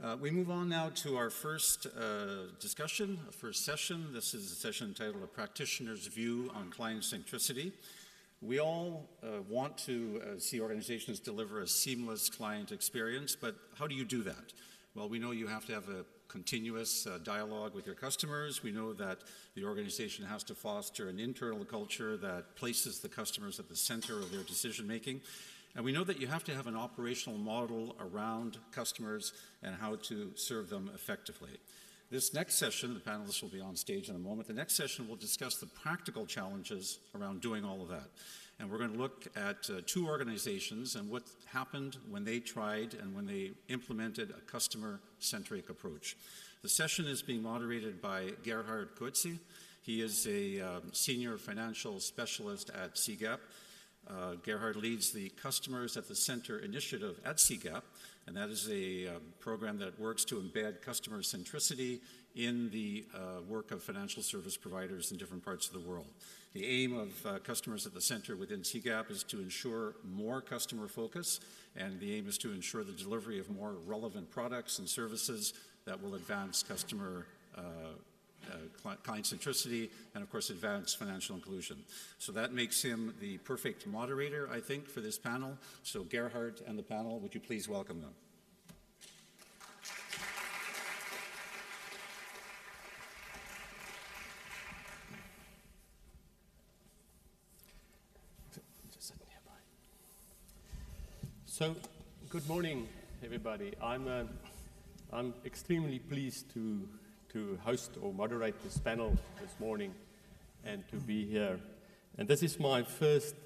We move on now to our first discussion, first session. This is a session entitled A Practitioner's View on Client-Centricity. We all want to see organizations deliver a seamless client experience, but how do you do that? Well, we know you have to have a continuous dialogue with your customers. We know that the organization has to foster an internal culture that places the customers at the center of their decision making. And we know that you have to have an operational model around customers and how to serve them effectively. This next session, the panelists will be on stage in a moment, the next session will discuss the practical challenges around doing all of that. And we're going to look at two organizations and what happened when they tried and when they implemented a customer-centric approach. The session is being moderated by Gerhard Coetzee. He is a senior financial specialist at CGAP. Gerhard leads the Customers at the Center initiative at CGAP, and that is a program that works to embed customer centricity in the work of financial service providers in different parts of the world. The aim of Customers at the Center within CGAP is to ensure more customer focus, and the aim is to ensure the delivery of more relevant products and services that will advance customer client centricity and, of course, advance financial inclusion. So that makes him the perfect moderator, I think, for this panel. So Gerhard and the panel, would you please welcome them? So, good morning, everybody. I'm extremely pleased to host or moderate this panel this morning and to be here. And this is my first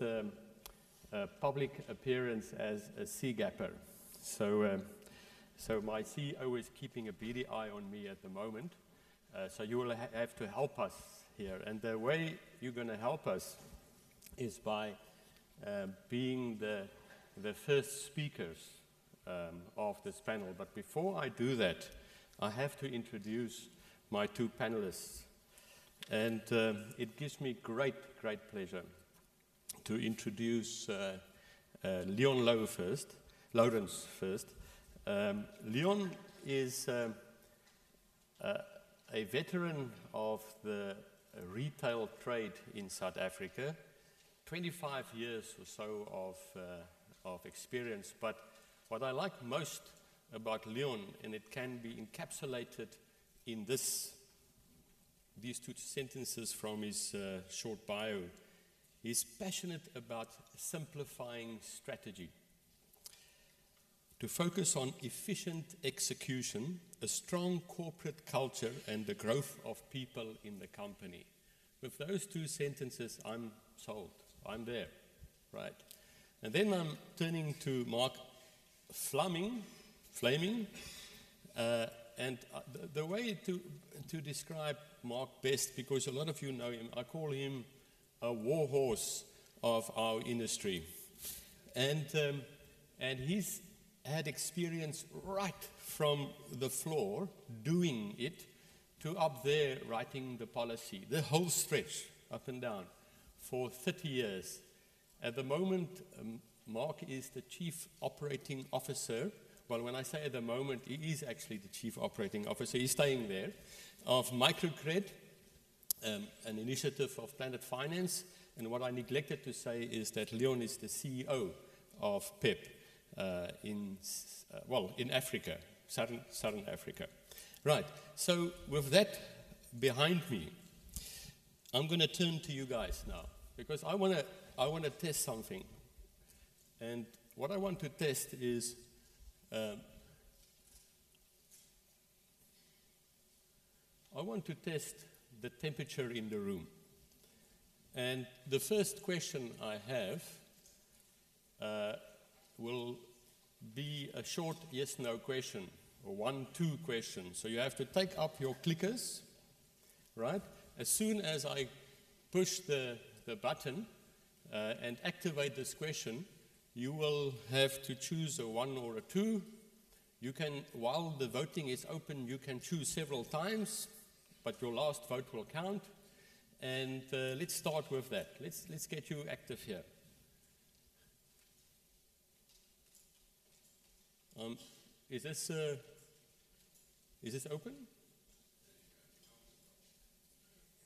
public appearance as a CGAPper. So my CEO is keeping a beady eye on me at the moment. So you will have to help us here. And the way you're going to help us is by being the first speakers of this panel. But before I do that, I have to introduce my two panelists. And it gives me great pleasure to introduce Lourens first. Leon is a veteran of the retail trade in South Africa, 25 years or so of experience. But what I like most about Leon, and it can be encapsulated in these two sentences from his short bio, he's passionate about simplifying strategy, to focus on efficient execution, a strong corporate culture, and the growth of people in the company. With those two sentences, I'm sold. I'm there, right? And then I'm turning to Mark Flaming, and the way to describe Mark best, because a lot of you know him, I call him a warhorse of our industry. And he's had experience right from the floor, doing it, to up there writing the policy, the whole stretch, up and down, for 30 years. At the moment, Mark is the Chief Operating Officer. Well, when I say at the moment, he is actually the Chief Operating Officer. He's staying there, of MicroCred, an initiative of Planet Finance. And what I neglected to say is that Leon is the CEO of PEP in Africa, Southern Africa. Right, so with that behind me, I'm going to turn to you guys now, because I want to test something. And what I want to test is I want to test the temperature in the room. And the first question I have will be a short yes-no question, or 1-2 question. So you have to take up your clickers, right? As soon as I push the button and activate this question, you will have to choose a 1 or a 2. You can, while the voting is open, you can choose several times, but your last vote will count. And let's start with that. Let's get you active here. Is this Is this open?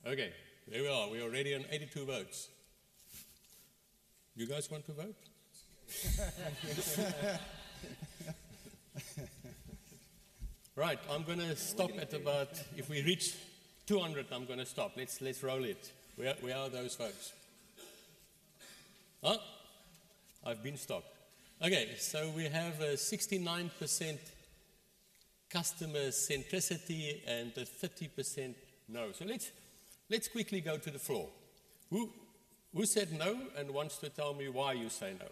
Okay, there we are. We are already on 82 votes. You guys want to vote? Right, I'm going to stop at about, if we reach 200, I'm going to stop. Let's roll it. Where are those votes? Oh, I've been stopped. Okay, so we have a 69% customer centricity and a 30% no. So let's quickly go to the floor. Who said no and wants to tell me why you say no?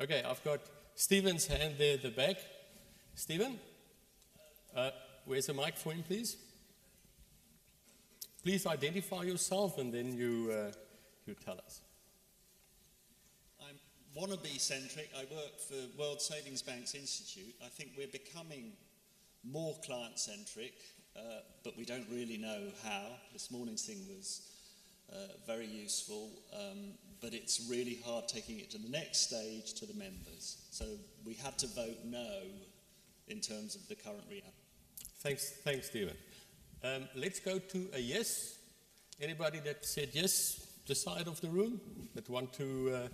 Okay, I've got Stephen's hand there at the back. Stephen, where's the mic for him, please? Please identify yourself and then you tell us. I'm wannabe-centric. I work for World Savings Banks Institute. I think we're becoming more client-centric, but we don't really know how. This morning's thing was very useful, but it's really hard taking it to the next stage to the members. So we had to vote no in terms of the current reality. Thanks, Stephen. Let's go to a yes. Anybody that said yes, this side of the room, that want to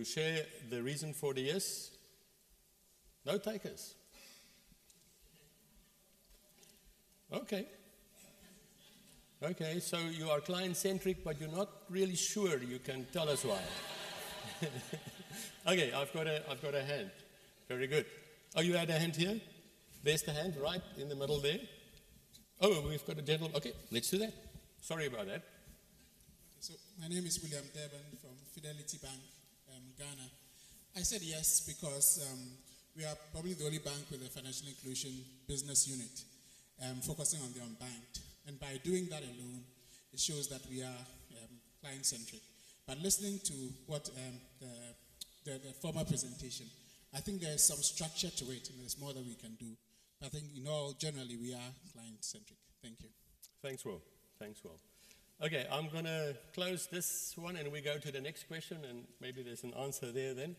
share the reason for the yes? No takers. Okay. Okay, so you are client-centric, but you're not really sure. You can tell us why. Okay, I've got a hand. Very good. Oh, you had a hand here? There's the hand right in the middle there. Oh, we've got a gentleman. Okay, let's do that. Sorry about that. So my name is William Durban from Fidelity Bank, Ghana. I said yes because we are probably the only bank with a financial inclusion business unit focusing on the unbanked. And by doing that alone, it shows that we are client-centric. But listening to what the former presentation, I think there's some structure to it, and there's more that we can do. I think, generally we are client-centric. Thank you. Thanks, Will. Thanks, Will. Okay, I'm going to close this one, and we go to the next question, and maybe there's an answer there then.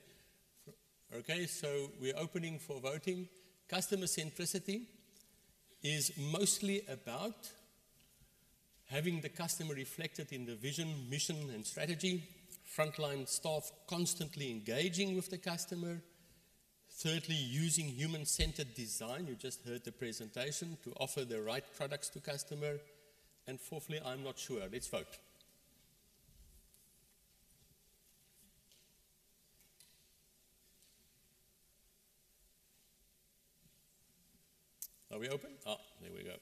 Okay, so we're opening for voting. Customer centricity is mostly about having the customer reflected in the vision, mission, and strategy. Frontline staff constantly engaging with the customer. Thirdly, using human-centered design. You just heard the presentation to offer the right products to customer. And fourthly, I'm not sure. Let's vote. Are we open? Ah, there we go.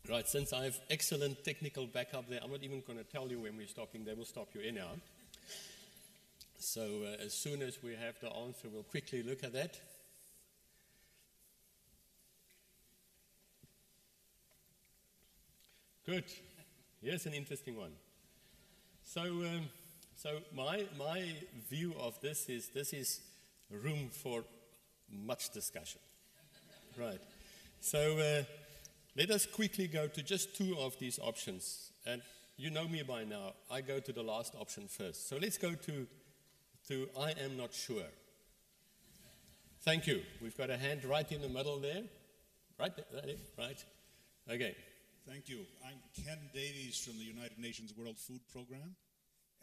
Right, since I have excellent technical backup there, I'm not even going to tell you when we're stopping. They will stop you anyhow. So as soon as we have the answer, we'll quickly look at that. Good. Here's an interesting one. So my view of this is room for much discussion. Right. So let us quickly go to just two of these options. And you know me by now. I go to the last option first. So let's go to I am not sure. Thank you. We've got a hand right in the middle there. Right there, right. Okay. Thank you. I'm Ken Davies from the United Nations World Food Program.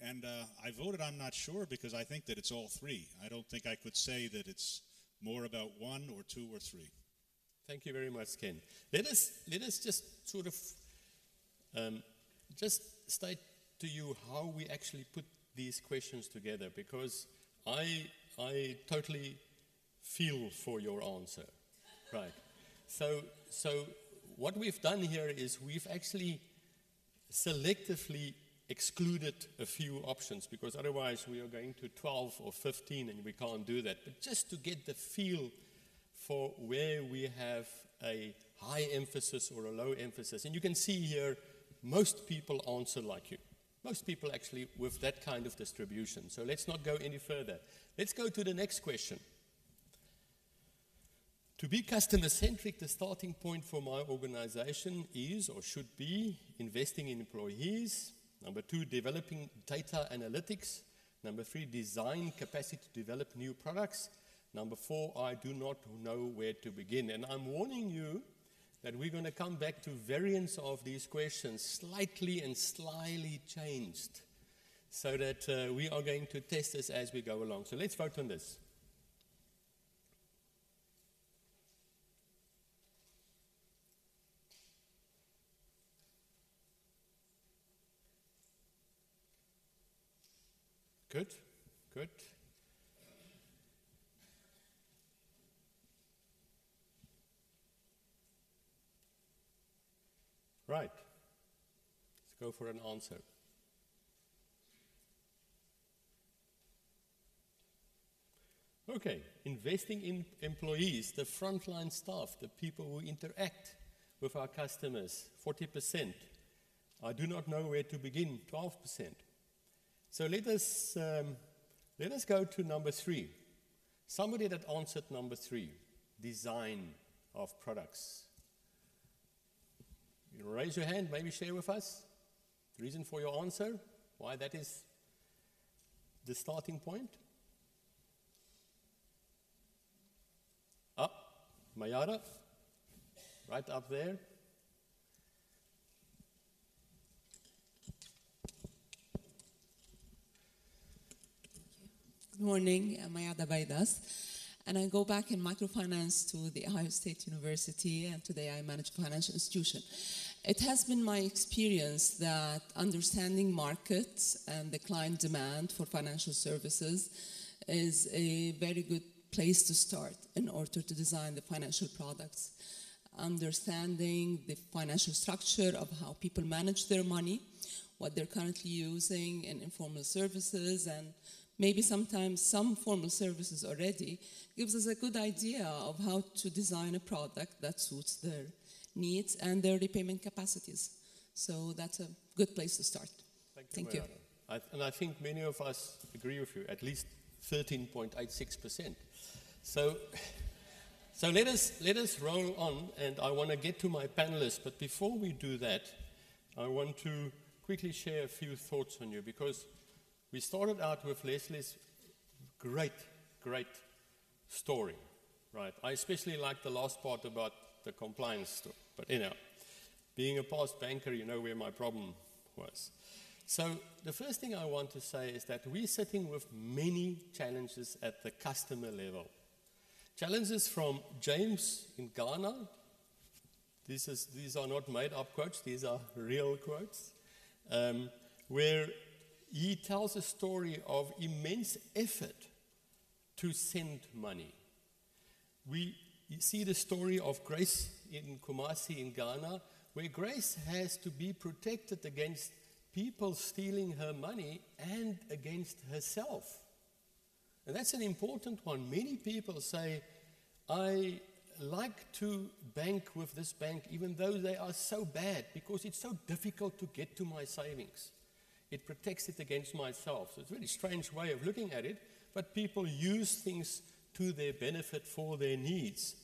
And I voted I'm not sure because I think that it's all three. I don't think I could say that it's more about one or two or three. Thank you very much, Ken. Let us just sort of just state to you how we actually put these questions together, because I totally feel for your answer. Right. So what we've done here is we've actually selectively excluded a few options, because otherwise we are going to 12 or 15 and we can't do that. But just to get the feel for where we have a high emphasis or a low emphasis. And you can see here, most people answer like you. Most people actually with that kind of distribution. So let's not go any further. Let's go to the next question. To be customer-centric, the starting point for my organization is or should be investing in employees. Number 2, developing data analytics. Number 3, design capacity to develop new products. Number 4, I do not know where to begin. And I'm warning you that we're going to come back to variants of these questions, slightly and slyly changed, so that we are going to test this as we go along. So let's vote on this. Good, good. Right. Let's go for an answer. Okay, investing in employees, the frontline staff, the people who interact with our customers, 40%. I do not know where to begin, 12%. So let us go to number 3. Somebody that answered number 3, design of products. You raise your hand, maybe share with us the reason for your answer, why that is the starting point. Mayada, right up there. Good morning, I'm Mayada Baidas, and I go back in microfinance to the Ohio State University, and today I manage a financial institution. It has been my experience that understanding markets and the client demand for financial services is a very good place to start in order to design the financial products. Understanding the financial structure of how people manage their money, what they're currently using in informal services, and maybe sometimes some formal services already, gives us a good idea of how to design a product that suits their needs and their repayment capacities. So that's a good place to start. Thank you. And I think many of us agree with you, at least 13.86%. So let us roll on, and I want to get to my panelists, but before we do that, I want to quickly share a few thoughts on you, because we started out with Leslie's great story, right? I especially like the last part about the compliance stuff, but anyhow, being a past banker, you know where my problem was. So the first thing I want to say is that we're sitting with many challenges at the customer level. Challenges from James in Ghana. These are not made-up quotes, these are real quotes, where he tells a story of immense effort to send money. We see the story of Grace in Kumasi in Ghana, where Grace has to be protected against people stealing her money and against herself. And that's an important one. Many people say, I like to bank with this bank even though they are so bad because it's so difficult to get to my savings. It protects it against myself. So it's a very strange way of looking at it, but people use things to their benefit for their needs.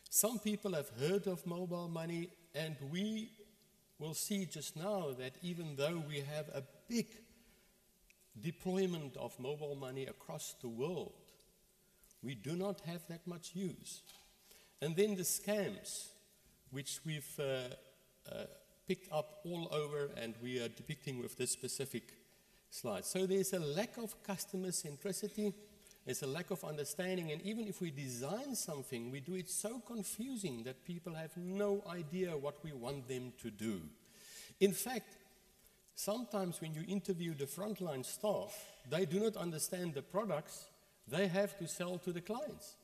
Some people have heard of mobile money, and we will see just now that even though we have a big deployment of mobile money across the world, we do not have that much use. And then the scams, which we've picked up all over and we are depicting with this specific slide. So there's a lack of customer centricity, there's a lack of understanding, and even if we design something, we do it so confusing that people have no idea what we want them to do. In fact, sometimes when you interview the frontline staff, they do not understand the products they have to sell to the clients.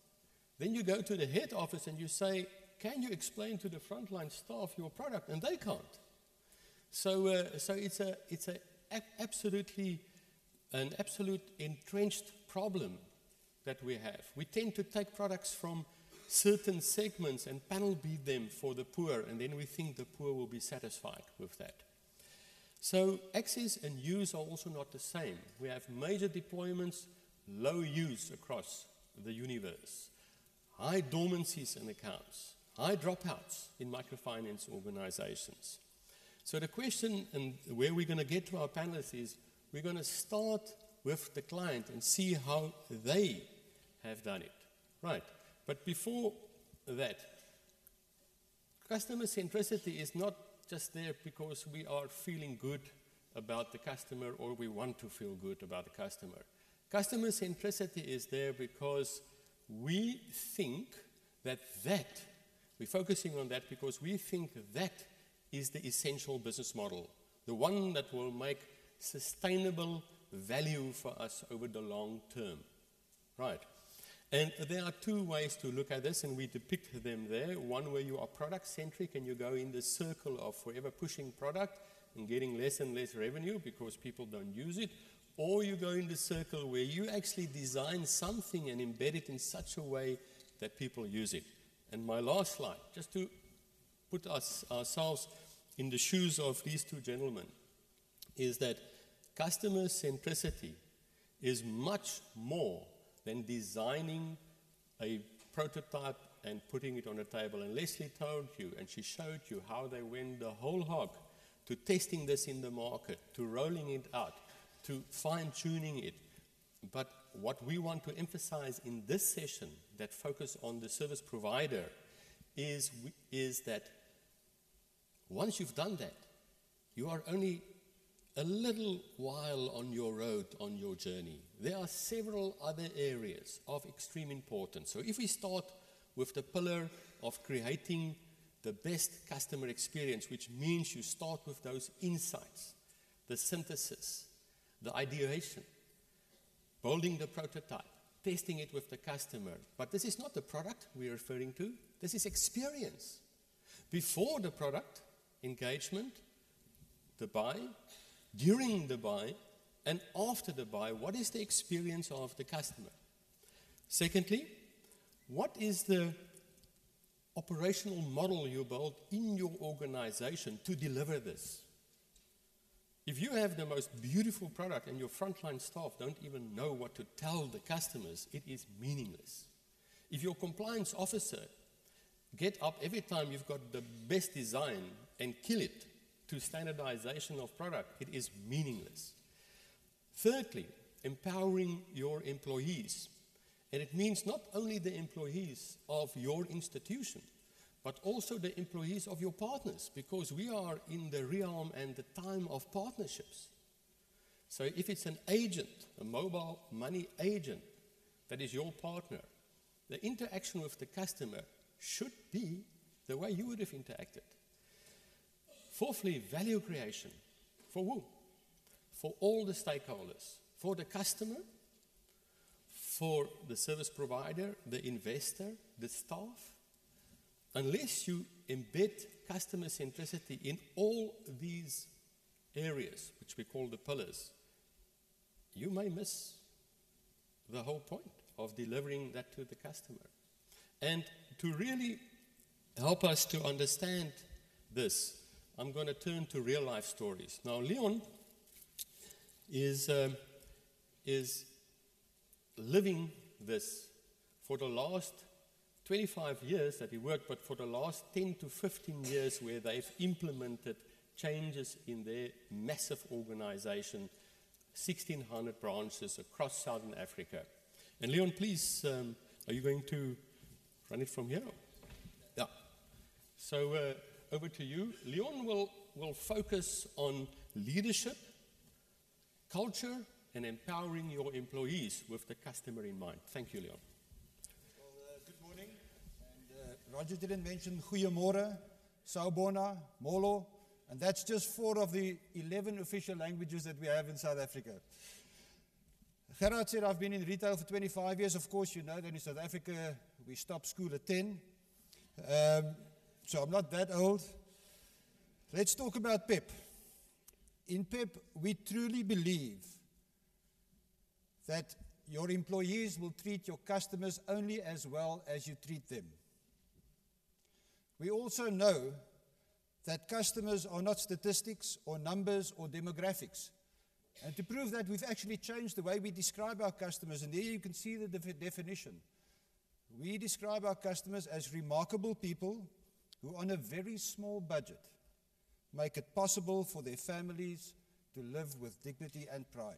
Then you go to the head office and you say, can you explain to the frontline staff your product? And they can't. So it's an absolute entrenched problem that we have. We tend to take products from certain segments and panel beat them for the poor, and then we think the poor will be satisfied with that. So access and use are also not the same. We have major deployments, low use across the universe. high dormancies in accounts, high dropouts in microfinance organizations. So the question and where we're going to get to our panelists is we're going to start with the client and see how they have done it. Right. But before that, customer centricity is not just there because we are feeling good about the customer or we want to feel good about the customer. Customer centricity is there because we think that we're focusing on that because we think that is the essential business model, the one that will make sustainable value for us over the long term. Right. And there are two ways to look at this, and we depict them there. One where you are product-centric and you go in the circle of forever pushing product and getting less and less revenue because people don't use it. Or you go in the circle where you actually design something and embed it in such a way that people use it. And my last slide, just to put ourselves in the shoes of these two gentlemen, is that customer centricity is much more than designing a prototype and putting it on a table. And Leslie told you, and she showed you how they went the whole hog to testing this in the market, to rolling it out, to fine-tuning it. But what we want to emphasize in this session that focus on the service provider is that once you've done that, you are only a little while on your road, on your journey. There are several other areas of extreme importance. So if we start with the pillar of creating the best customer experience, which means you start with those insights, the synthesis, the ideation, building the prototype, testing it with the customer. But this is not the product we're referring to. This is experience. Before the product, engagement, the buy, during the buy, and after the buy, what is the experience of the customer? Secondly, what is the operational model you build in your organization to deliver this? If you have the most beautiful product and your frontline staff don't even know what to tell the customers, it is meaningless. If your compliance officer get up every time you've got the best design and kill it to standardization of product, it is meaningless. Thirdly, empowering your employees. And it means not only the employees of your institution, but also the employees of your partners, because we are in the realm and the time of partnerships. So if it's an agent, a mobile money agent, that is your partner, the interaction with the customer should be the way you would have interacted. Fourthly, value creation. For who? For all the stakeholders. For the customer, for the service provider, the investor, the staff. Unless you embed customer centricity in all these areas, which we call the pillars, you may miss the whole point of delivering that to the customer. And to really help us to understand this, I'm going to turn to real life stories. Now, Leon is living this for the last 25 years that he worked, but for the last 10 to 15 years where they've implemented changes in their massive organization, 1,600 branches across Southern Africa. And Leon, please, are you going to run it from here? Yeah. So over to you. Leon will focus on leadership, culture, and empowering your employees with the customer in mind. Thank you, Leon. Well, good morning. And Roger didn't mention Goeiemorgen, Sawubona, Molo, and that's just 4 of the 11 official languages that we have in South Africa. Gerhard said I've been in retail for 25 years. Of course, you know that in South Africa we stopped school at 10. So I'm not that old. Let's talk about PEP. In PEP, we truly believe that your employees will treat your customers only as well as you treat them. We also know that customers are not statistics or numbers or demographics. And to prove that, we've actually changed the way we describe our customers. And there you can see the definition. We describe our customers as remarkable people who, on a very small budget, make it possible for their families to live with dignity and pride.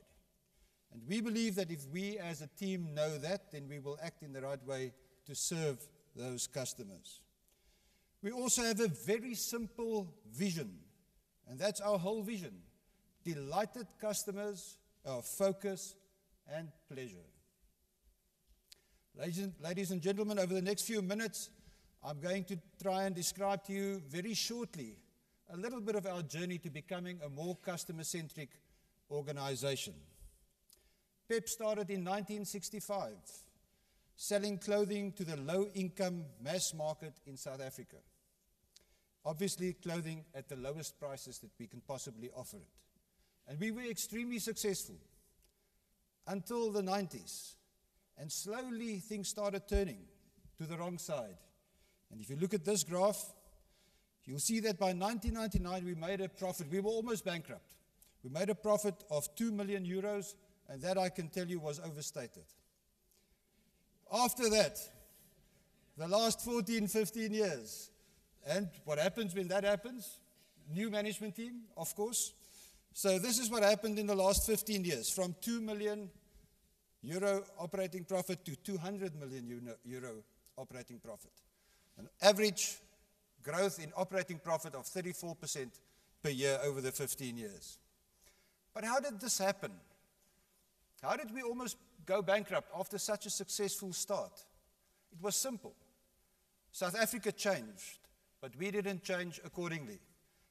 And we believe that if we as a team know that, then we will act in the right way to serve those customers. We also have a very simple vision, and that's our whole vision. Delighted customers, our focus and pleasure. Ladies and gentlemen, over the next few minutes, I'm going to try and describe to you very shortly a little bit of our journey to becoming a more customer-centric organization. PEP started in 1965, selling clothing to the low-income mass market in South Africa. Obviously, clothing at the lowest prices that we can possibly offer it. And we were extremely successful until the 90s. And slowly things started turning to the wrong side. And if you look at this graph, you'll see that by 1999 we made a profit. We were almost bankrupt. We made a profit of 2 million euros, and that I can tell you was overstated. After that, the last 14, 15 years, and what happens when that happens? New management team, of course. So this is what happened in the last 15 years, from 2 million euro operating profit to 200 million euro operating profit. An average growth in operating profit of 34% per year over the 15 years. But how did this happen? How did we almost go bankrupt after such a successful start? It was simple. South Africa changed, but we didn't change accordingly.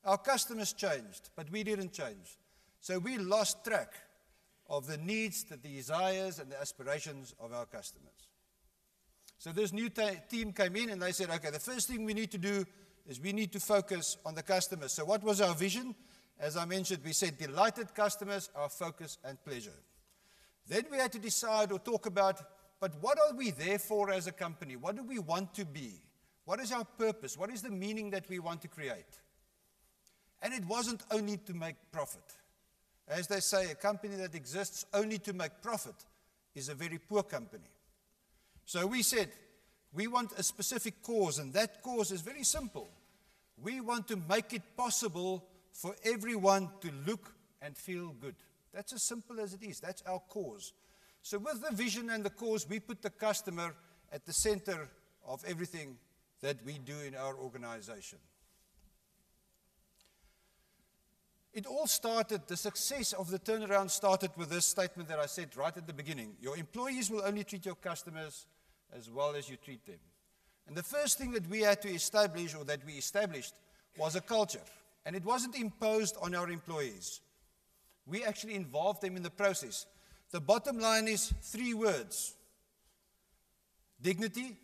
Our customers changed, but we didn't change. So we lost track of the needs, the desires, and the aspirations of our customers. So this new team came in and they said, okay, the first thing we need to do is we need to focus on the customers. So what was our vision? As I mentioned, we said delighted customers, our focus and pleasure. Then we had to decide or talk about, but what are we there for as a company? What do we want to be? What is our purpose? What is the meaning that we want to create? And it wasn't only to make profit. As they say, a company that exists only to make profit is a very poor company. So we said, we want a specific cause, and that cause is very simple. We want to make it possible for everyone to look and feel good. That's as simple as it is. That's our cause. So with the vision and the cause, we put the customer at the center of everything that we do in our organization. It all started, the success of the turnaround started with this statement that I said right at the beginning. Your employees will only treat your customers as well as you treat them. And the first thing that we had to establish, or that we established, was a culture. And it wasn't imposed on our employees. We actually involved them in the process. The bottom line is 3 words: dignity,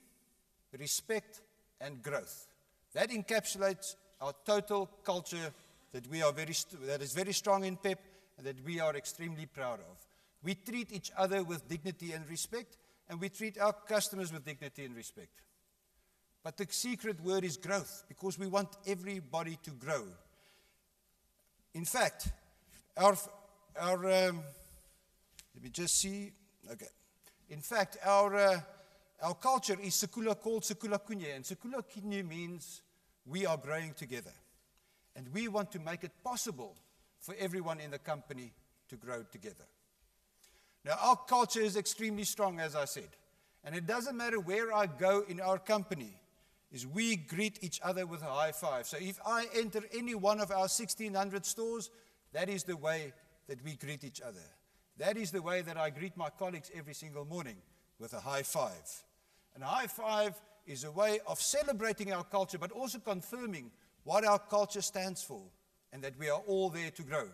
respect, and growth. That encapsulates our total culture that is very strong in PEP and that we are extremely proud of. We treat each other with dignity and respect, and we treat our customers with dignity and respect. But the secret word is growth, because we want everybody to grow. In fact, our culture is called Sekula Kunye, and Sekula Kunye means we are growing together. And we want to make it possible for everyone in the company to grow together. Now, our culture is extremely strong, as I said. And it doesn't matter where I go in our company, is we greet each other with a high five. So if I enter any one of our 1,600 stores, that is the way that we greet each other. That is the way that I greet my colleagues every single morning, with a high five. And a high five is a way of celebrating our culture, but also confirming what our culture stands for, and that we are all there to grow.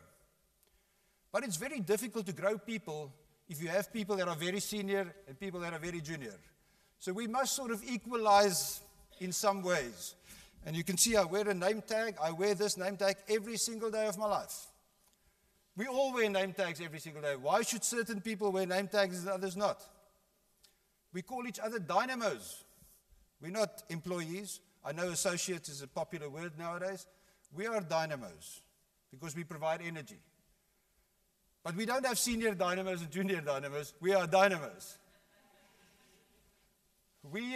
But it's very difficult to grow people if you have people that are very senior and people that are very junior. So we must sort of equalize in some ways. And you can see I wear a name tag. I wear this name tag every single day of my life. We all wear name tags every single day. Why should certain people wear name tags and others not? We call each other dynamos. We're not employees. I know associates is a popular word nowadays. We are dynamos because we provide energy. But we don't have senior dynamos and junior dynamos. We are dynamos. We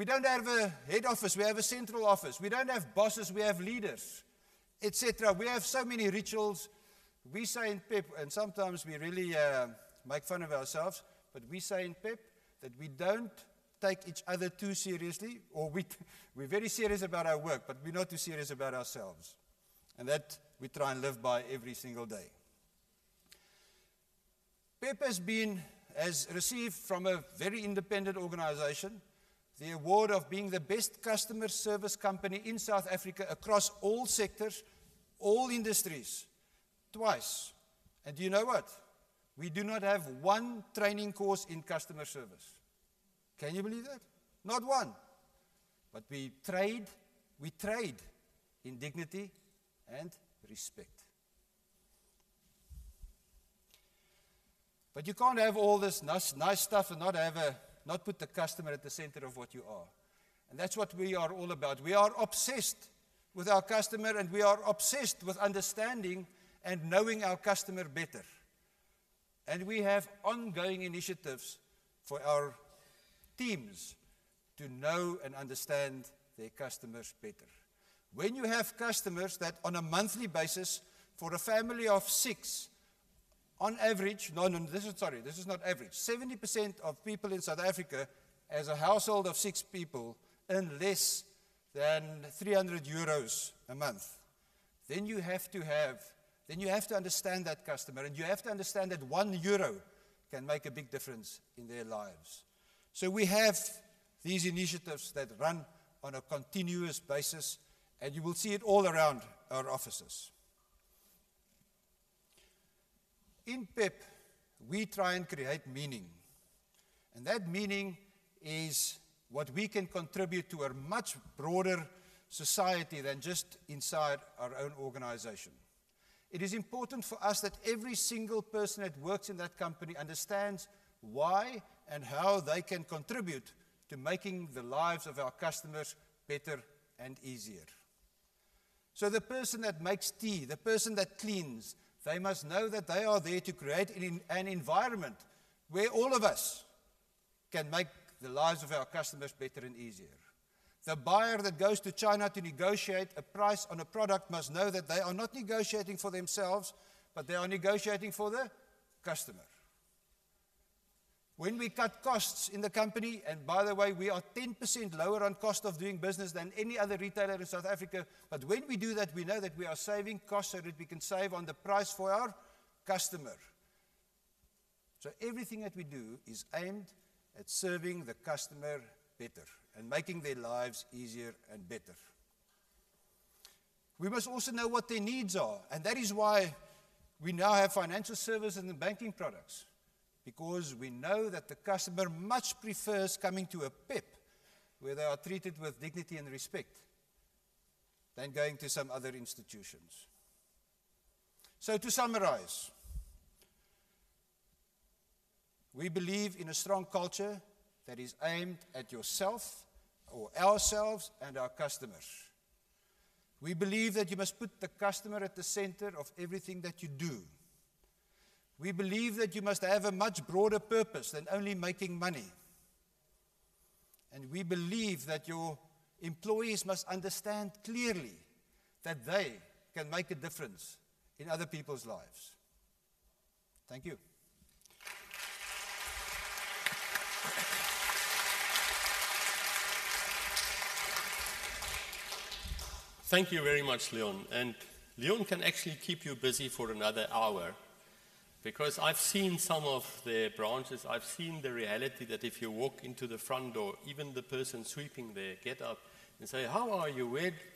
don't have a head office, we have a central office. We don't have bosses, we have leaders, etc. We have so many rituals. We say in PEP, and sometimes we really make fun of ourselves, but we say in PEP that we don't take each other too seriously, or we're very serious about our work, but we're not too serious about ourselves. And that we try and live by every single day. PEP has received from a very independent organization the award of being the best customer service company in South Africa across all sectors, all industries, twice. And do you know what? We do not have one training course in customer service. Can you believe that? Not one. But we trade in dignity and respect. But you can't have all this nice stuff and not put the customer at the center of what you are. And that's what we are all about. We are obsessed with our customer, and we are obsessed with understanding and knowing our customer better. And we have ongoing initiatives for our teams to know and understand their customers better. When you have customers that on a monthly basis, for a family of 6, on average, this is not average, 70% of people in South Africa, as a household of 6 people, earn less than 300 euros a month. Then you have to understand that customer, and you have to understand that 1 euro can make a big difference in their lives. So we have these initiatives that run on a continuous basis, and you will see it all around our offices. In PEP, we try and create meaning. And that meaning is what we can contribute to a much broader society than just inside our own organization. It is important for us that every single person that works in that company understands why and how they can contribute to making the lives of our customers better and easier. So the person that makes tea, the person that cleans, they must know that they are there to create an environment where all of us can make the lives of our customers better and easier. The buyer that goes to China to negotiate a price on a product must know that they are not negotiating for themselves, but they are negotiating for the customer. When we cut costs in the company, and by the way, we are 10% lower on cost of doing business than any other retailer in South Africa, but when we do that, we know that we are saving costs so that we can save on the price for our customer. So everything that we do is aimed at serving the customer better and making their lives easier and better. We must also know what their needs are, and that is why we now have financial services and banking products, because we know that the customer much prefers coming to a PEP where they are treated with dignity and respect than going to some other institutions. So to summarize, we believe in a strong culture that is aimed at yourself or ourselves and our customers. We believe that you must put the customer at the center of everything that you do. We believe that you must have a much broader purpose than only making money. And we believe that your employees must understand clearly that they can make a difference in other people's lives. Thank you. Thank you very much, Leon. And Leon can actually keep you busy for another hour, because I've seen some of their branches. I've seen the reality that if you walk into the front door, even the person sweeping there get up and say, "How are you?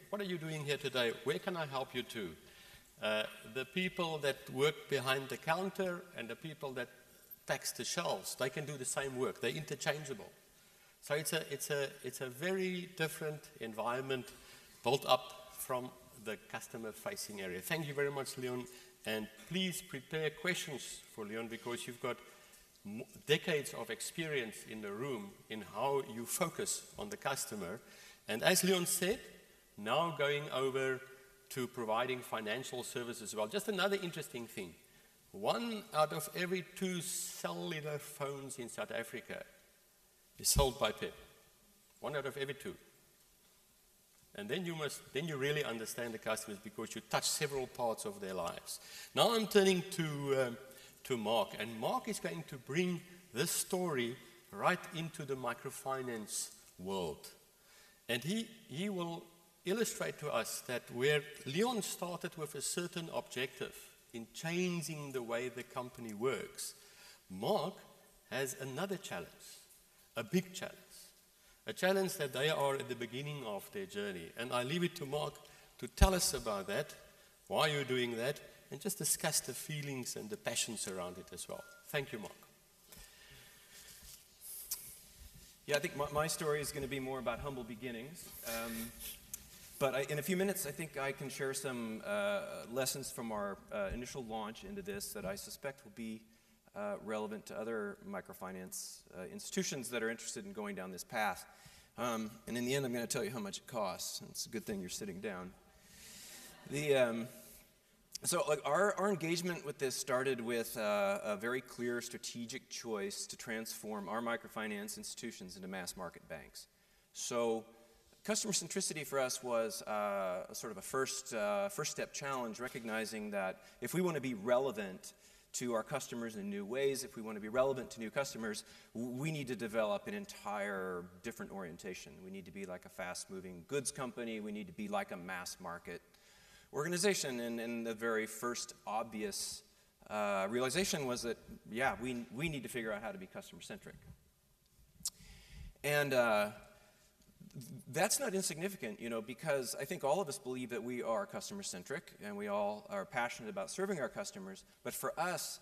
What are you doing here today? Where can I help you to?" The people that work behind the counter and the people that tax the shelves, they can do the same work. They're interchangeable. So it's a very different environment built up from the customer-facing area. Thank you very much, Leon. And please prepare questions for Leon, because you've got decades of experience in the room in how you focus on the customer. And as Leon said, now going over to providing financial services as well. Just another interesting thing. 1 out of every 2 cellular phones in South Africa is sold by PEP. 1 out of every 2. And then you really understand the customers because you touch several parts of their lives. Now I'm turning to Mark, and Mark is going to bring this story right into the microfinance world. And he will illustrate to us that where Leon started with a certain objective in changing the way the company works, Mark has another challenge, a big challenge. A challenge that they are at the beginning of their journey. And I leave it to Mark to tell us about that, why you're doing that, and just discuss the feelings and the passions around it as well. Thank you, Mark. Yeah, I think my story is going to be more about humble beginnings. But in a few minutes, I think I can share some lessons from our initial launch into this that I suspect will be relevant to other microfinance institutions that are interested in going down this path. And in the end, I'm going to tell you how much it costs. It's a good thing you're sitting down. So our engagement with this started with a very clear strategic choice to transform our microfinance institutions into mass market banks. So customer centricity for us was sort of a first step challenge, recognizing that if we want to be relevant to our customers in new ways, if we want to be relevant to new customers, we need to develop an entire different orientation. We need to be like a fast-moving goods company. We need to be like a mass market organization. And the very first obvious realization was that, yeah, we need to figure out how to be customer-centric. And that's not insignificant, because I think all of us believe that we are customer-centric and we all are passionate about serving our customers. But for us,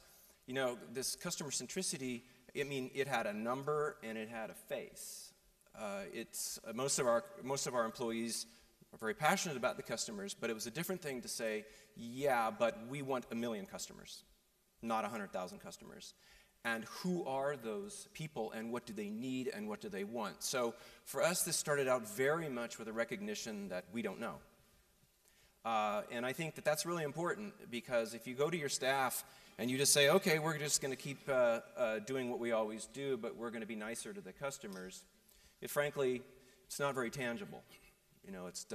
this customer centricity, it had a number and it had a face. Most of our employees are very passionate about the customers, but it was a different thing to say, yeah, but we want 1 million customers, not 100,000 customers. And who are those people, and what do they need, and what do they want? So for us, this started out very much with a recognition that we don't know. And I think that that's really important, because if you go to your staff and you just say, okay, we're just going to keep doing what we always do, but we're going to be nicer to the customers, frankly, it's not very tangible. It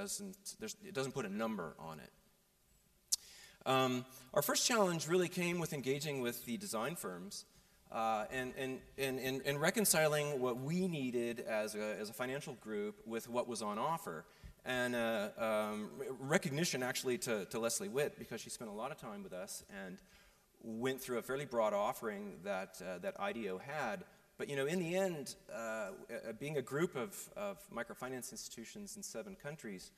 doesn't put a number on it. Our first challenge really came with engaging with the design firms. And reconciling what we needed as a financial group with what was on offer. And recognition actually to Leslie Witt, because she spent a lot of time with us and went through a fairly broad offering that IDEO had. But in the end, being a group of microfinance institutions in 7 countries,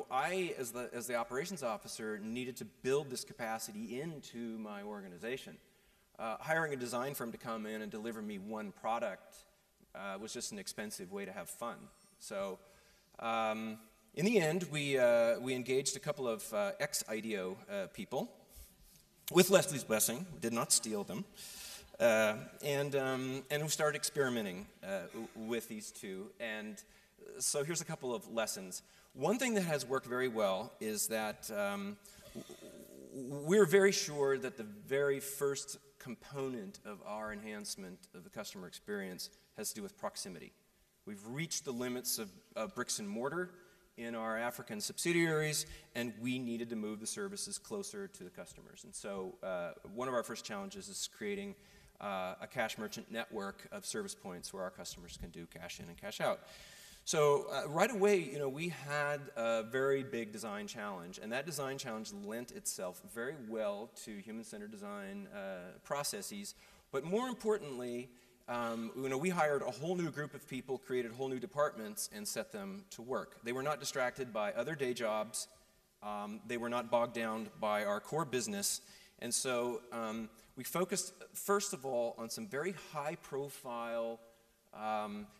I, as the operations officer, needed to build this capacity into my organization. Hiring a design firm to come in and deliver me one product was just an expensive way to have fun. So in the end, we engaged a couple of ex-IDEO people, with Leslie's blessing, did not steal them, and we started experimenting with these two. And so here's a couple of lessons. One thing that has worked very well is that we're very sure that the very first component of our enhancement of the customer experience has to do with proximity. We've reached the limits of bricks and mortar in our African subsidiaries, and we needed to move the services closer to the customers. And so one of our first challenges is creating a cash merchant network of service points where our customers can do cash in and cash out. So right away, we had a very big design challenge, and that design challenge lent itself very well to human-centered design processes. But more importantly, we hired a whole new group of people, created whole new departments, and set them to work. They were not distracted by other day jobs. They were not bogged down by our core business. And so we focused, first of all, on some very high-profile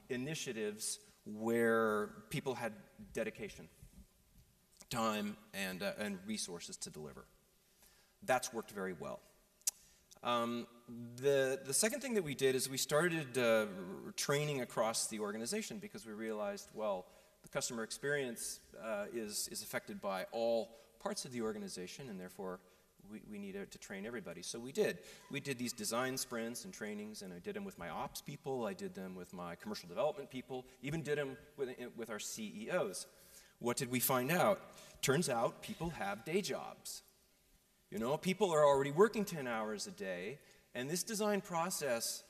initiatives where people had dedication, time, and resources to deliver. That's worked very well. The second thing that we did is we started training across the organization, because we realized, well, the customer experience is affected by all parts of the organization, and therefore we needed to train everybody. So we did. We did these design sprints and trainings, and I did them with my ops people, I did them with my commercial development people, even did them with our CEOs. What did we find out? Turns out people have day jobs. You know, people are already working 10 hours a day, and this design process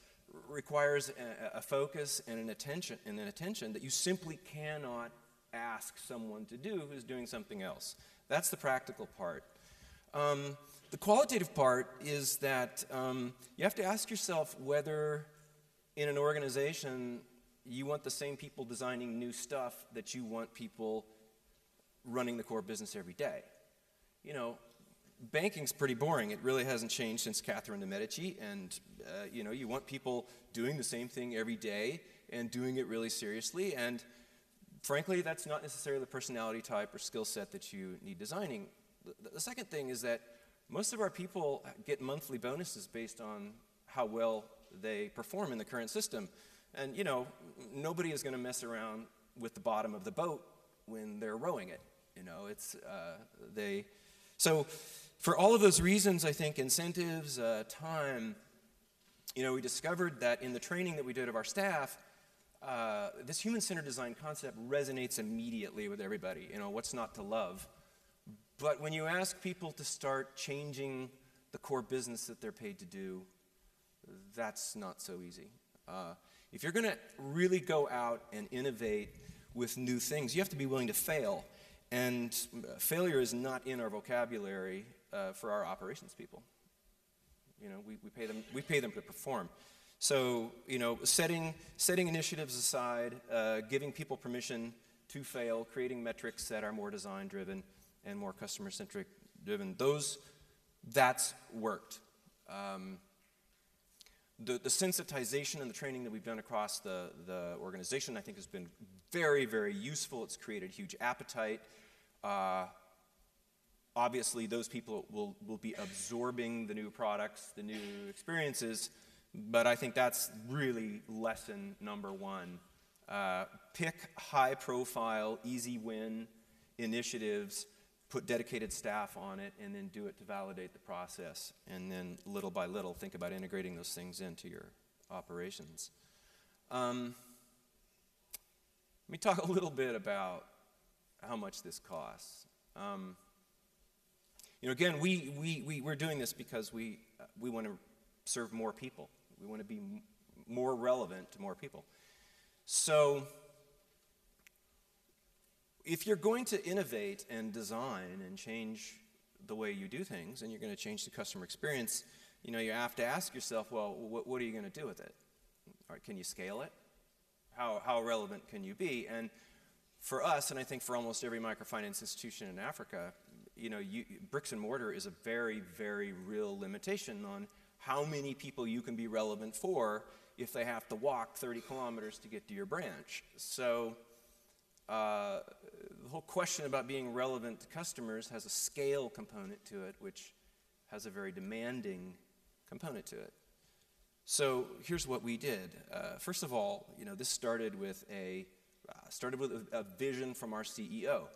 requires a focus and an attention that you simply cannot ask someone to do who's doing something else. That's the practical part. The qualitative part is that you have to ask yourself whether in an organization you want the same people designing new stuff that you want people running the core business every day. You know, banking's pretty boring. It really hasn't changed since Catherine de Medici, and you know, you want people doing the same thing every day and doing it really seriously, and frankly, that's not necessarily the personality type or skill set that you need designing. The second thing is that most of our people get monthly bonuses based on how well they perform in the current system. And you know, nobody is going to mess around with the bottom of the boat when they're rowing it. You know, so for all of those reasons, I think incentives, time, you know, we discovered that in the training that we did of our staff, this human-centered design concept resonates immediately with everybody. You know, what's not to love? But when you ask people to start changing the core business that they're paid to do, that's not so easy. If you're going to really go out and innovate with new things, you have to be willing to fail. And failure is not in our vocabulary for our operations people. You know, we pay them to perform. So, you know, setting initiatives aside, giving people permission to fail, creating metrics that are more design-driven and more customer-centric driven, that's worked. The sensitization and the training that we've done across the organization, I think, has been very, very useful. It's created huge appetite. Obviously, those people will be absorbing the new products, the new experiences, but I think that's really lesson number one. Pick high-profile, easy-win initiatives, put dedicated staff on it, and then do it to validate the process. And then little by little, think about integrating those things into your operations. Let me talk a little bit about how much this costs. You know, again, we're doing this because we want to serve more people. We want to be more relevant to more people. So if you're going to innovate and design and change the way you do things, and you're going to change the customer experience, you know, you have to ask yourself, well, what are you going to do with it? All right, can you scale it? How relevant can you be? And for us, and I think for almost every microfinance institution in Africa, you know, bricks and mortar is a very, very real limitation on how many people you can be relevant for if they have to walk 30 kilometers to get to your branch. So the whole question about being relevant to customers has a scale component to it, which has a very demanding component to it. So here's what we did. First of all, you know, this started with a vision from our CEO.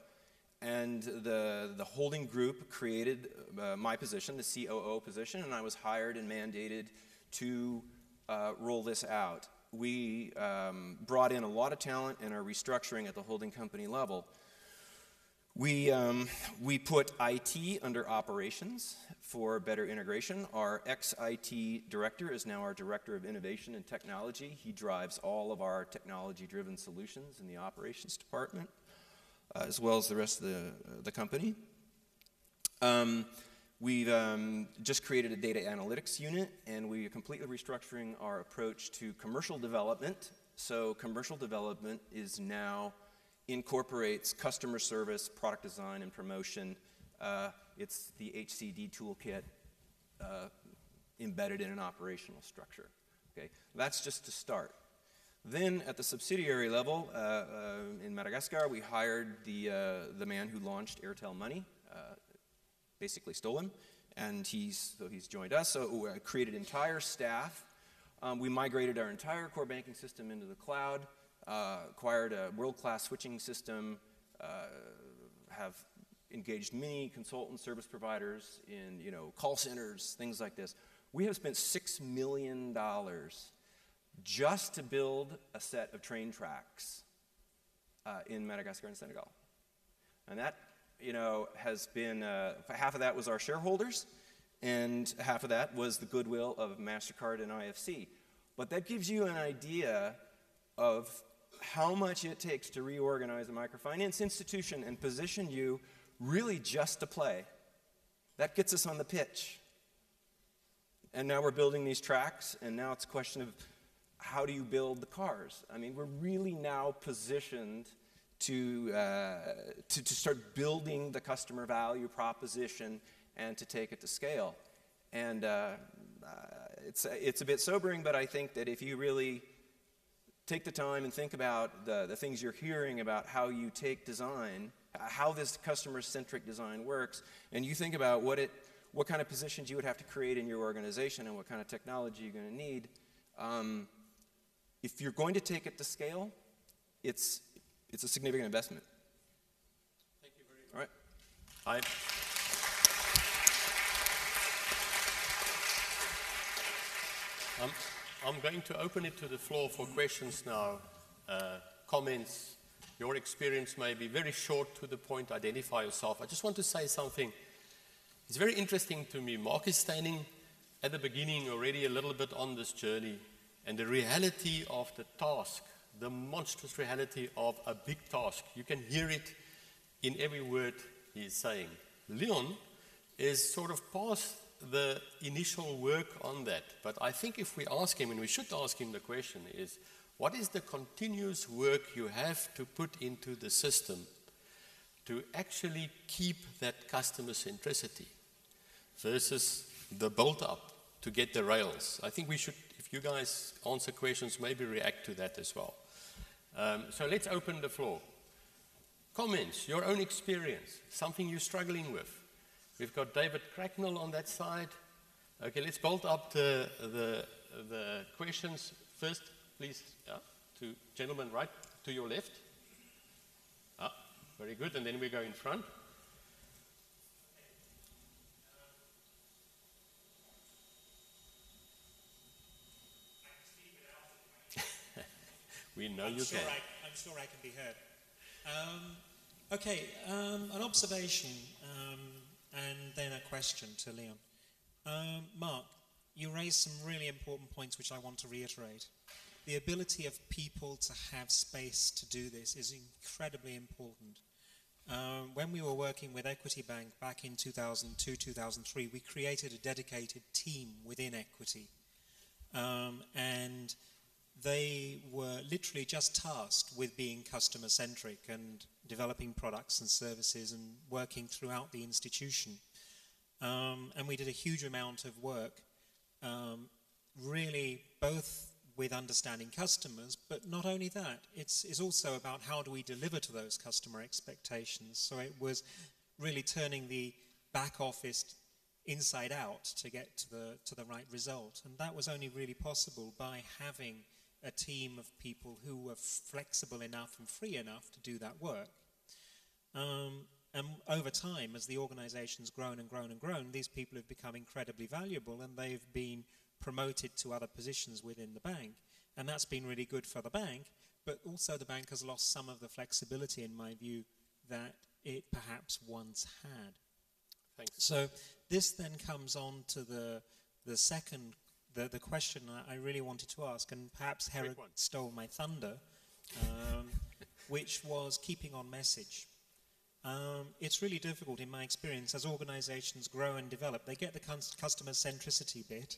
And the holding group created my position, the COO position, and I was hired and mandated to roll this out. We brought in a lot of talent and are restructuring at the holding company level. We put IT under operations for better integration. Our ex-IT director is now our director of innovation and technology. He drives all of our technology-driven solutions in the operations department, as well as the rest of the company. We've just created a data analytics unit, and we are completely restructuring our approach to commercial development. So commercial development is now incorporates customer service, product design, and promotion. It's the HCD toolkit embedded in an operational structure. Okay, that's just to start. Then at the subsidiary level, in Madagascar, we hired the man who launched Airtel Money, basically stole him, and he's joined us. So we created entire staff. We migrated our entire core banking system into the cloud, acquired a world-class switching system, have engaged many consultant service providers in, call centers, things like this. We have spent $6 million just to build a set of train tracks in Madagascar and Senegal. And that, has been, half of that was our shareholders, and half of that was the goodwill of MasterCard and IFC. But that gives you an idea of how much it takes to reorganize a microfinance institution and position you really just to play. That gets us on the pitch. And now we're building these tracks, and now it's a question of how do you build the cars? I mean, we're really now positioned to start building the customer value proposition and to take it to scale. And it's a bit sobering, but I think that if you really take the time and think about the things you're hearing about how you take design, how this customer-centric design works, and you think about what kind of positions you would have to create in your organization and what kind of technology you're going to need, if you're going to take it to scale, it's a significant investment. Thank you very much. All right. I'm going to open it to the floor for questions now, comments. Your experience may be very short, to the point, identify yourself. I just want to say something. It's very interesting to me. Mark is standing at the beginning already a little bit on this journey, and the reality of the task, the monstrous reality of a big task. You can hear it in every word he is saying. Leon is sort of past the initial work on that, but I think if we ask him, and we should ask him the question, is what is the continuous work you have to put into the system to actually keep that customer centricity versus the build-up to get the rails? I think we should, if you guys answer questions, maybe react to that as well. So let's open the floor. Comments, your own experience, something you're struggling with. We've got David Cracknell on that side. Okay, let's build up the questions. First, please, to gentleman right to your left. Very good, and then we go in front. We know you can. I'm sure I can be heard. An observation and then a question to Leon. Mark, you raised some really important points which I want to reiterate. The ability of people to have space to do this is incredibly important. When we were working with Equity Bank back in 2002, 2003, we created a dedicated team within Equity. And they were literally just tasked with being customer-centric and developing products and services and working throughout the institution. And we did a huge amount of work, really both with understanding customers, but not only that, it's also about how do we deliver to those customer expectations. So it was really turning the back office inside out to get to the right result. And that was only really possible by having a team of people who were flexible enough and free enough to do that work. And over time, as the organization's grown and grown and grown, these people have become incredibly valuable, and they've been promoted to other positions within the bank. And that's been really good for the bank, but also the bank has lost some of the flexibility, in my view, that it perhaps once had. Thanks. So this then comes on to the second the question I really wanted to ask, and perhaps Gerhard stole my thunder, which was keeping on message. It's really difficult in my experience as organizations grow and develop. They get the customer centricity bit,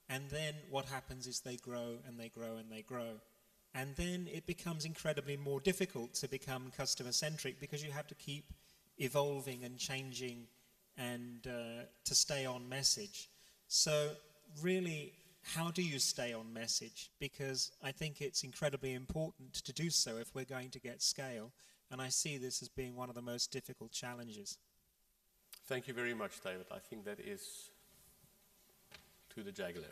and then what happens is they grow and they grow and they grow. And then it becomes incredibly more difficult to become customer centric because you have to keep evolving and changing and to stay on message. So really, how do you stay on message? Because I think it's incredibly important to do so if we're going to get scale. And I see this as being one of the most difficult challenges. Thank you very much, David. I think that is to the jugular.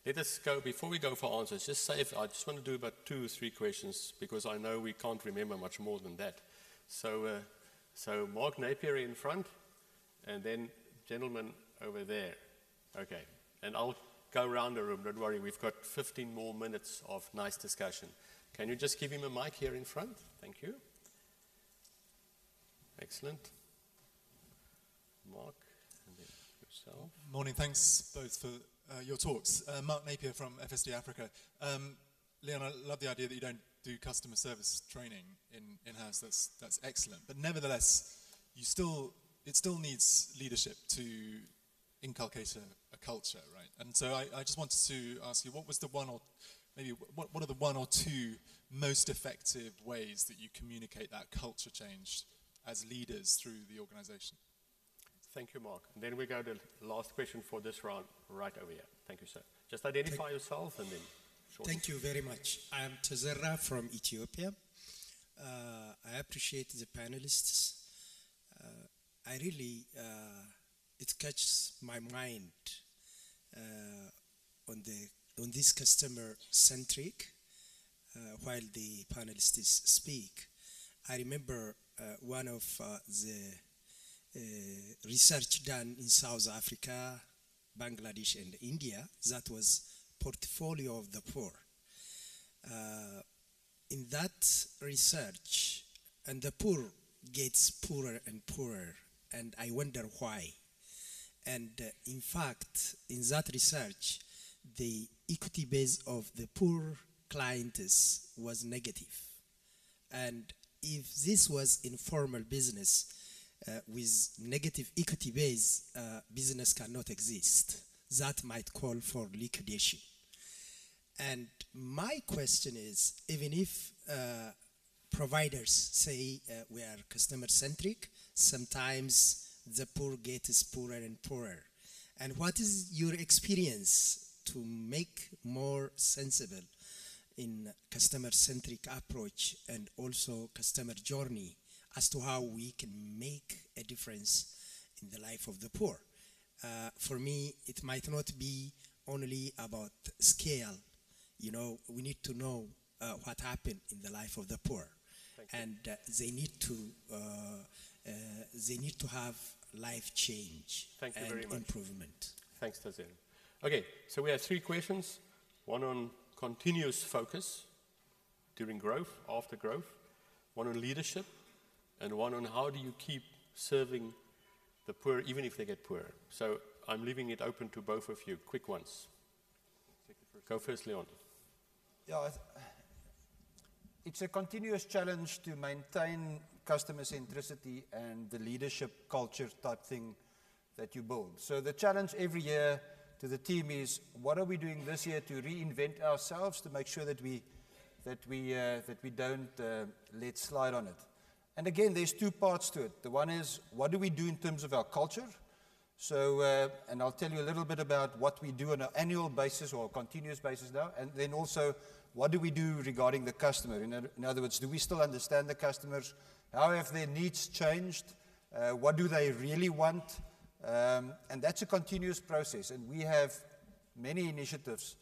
Let us go, before we go for answers, just say I just want to do about 2 or 3 questions because I know we can't remember much more than that. So So Mark Napier in front, and then gentleman over there. Okay, and I'll go around the room, don't worry, we've got 15 more minutes of nice discussion. Can you just give him a mic here in front? Thank you. Excellent. Mark, and then yourself. Morning, thanks both for your talks. Mark Napier from FSD Africa. Leon, I love the idea that you don't do customer service training in-house. That's excellent. But nevertheless, it still needs leadership to inculcate a culture, right? And so I just wanted to ask you, what was the one or maybe what are the one or two most effective ways that you communicate that culture change as leaders through the organization? Thank you, Mark. And then we go to the last question for this round, right over here. Thank you, sir. Just identify yourself and then shortly. Thank you very much. I am Tezera from Ethiopia. I appreciate the panelists. I really, it catches my mind on this customer-centric while the panelists speak. I remember one of the research done in South Africa, Bangladesh, and India. That was portfolio of the poor. In that research, and the poor gets poorer and poorer, and I wonder why. And in fact, in that research, the equity base of the poor clients was negative. And if this was informal business with negative equity base, business cannot exist. That might call for liquidation. And my question is, even if providers say we are customer-centric, sometimes the poor gets poorer and poorer. And what is your experience to make more sensible in customer-centric approach and also customer journey as to how we can make a difference in the life of the poor? For me, it might not be only about scale. You know, we need to know what happened in the life of the poor, and they need to have life change and improvement. Thanks, Tazir. Okay, so we have 3 questions. One on continuous focus during growth, after growth. One on leadership, and one on how do you keep serving the poor, even if they get poorer. So I'm leaving it open to both of you. Quick ones. Go first, Leon. Yeah, it's a continuous challenge to maintain customer centricity and the leadership culture type thing that you build. So the challenge every year to the team is, what are we doing this year to reinvent ourselves to make sure that we don't let slide on it. And again, there's 2 parts to it. The one is, what do we do in terms of our culture? So, and I'll tell you a little bit about what we do on an annual basis or a continuous basis now, and then also, what do we do regarding the customer? In other words, do we still understand the customers? How have their needs changed? What do they really want? And that's a continuous process, and we have many initiatives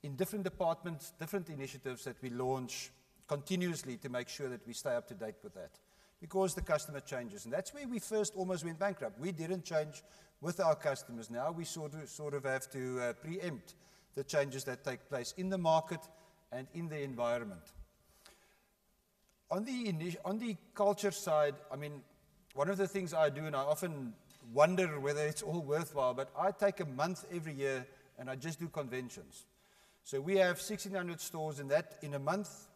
in different departments, different initiatives that we launch continuously to make sure that we stay up to date with that, because the customer changes. And that's where we first almost went bankrupt. We didn't change with our customers. Now we sort of have to preempt the changes that take place in the market and in the environment. On the culture side, I mean, one of the things I do, and I often wonder whether it's all worthwhile, but I take a month every year and I just do conventions. So we have 1,600 stores, and that in a month,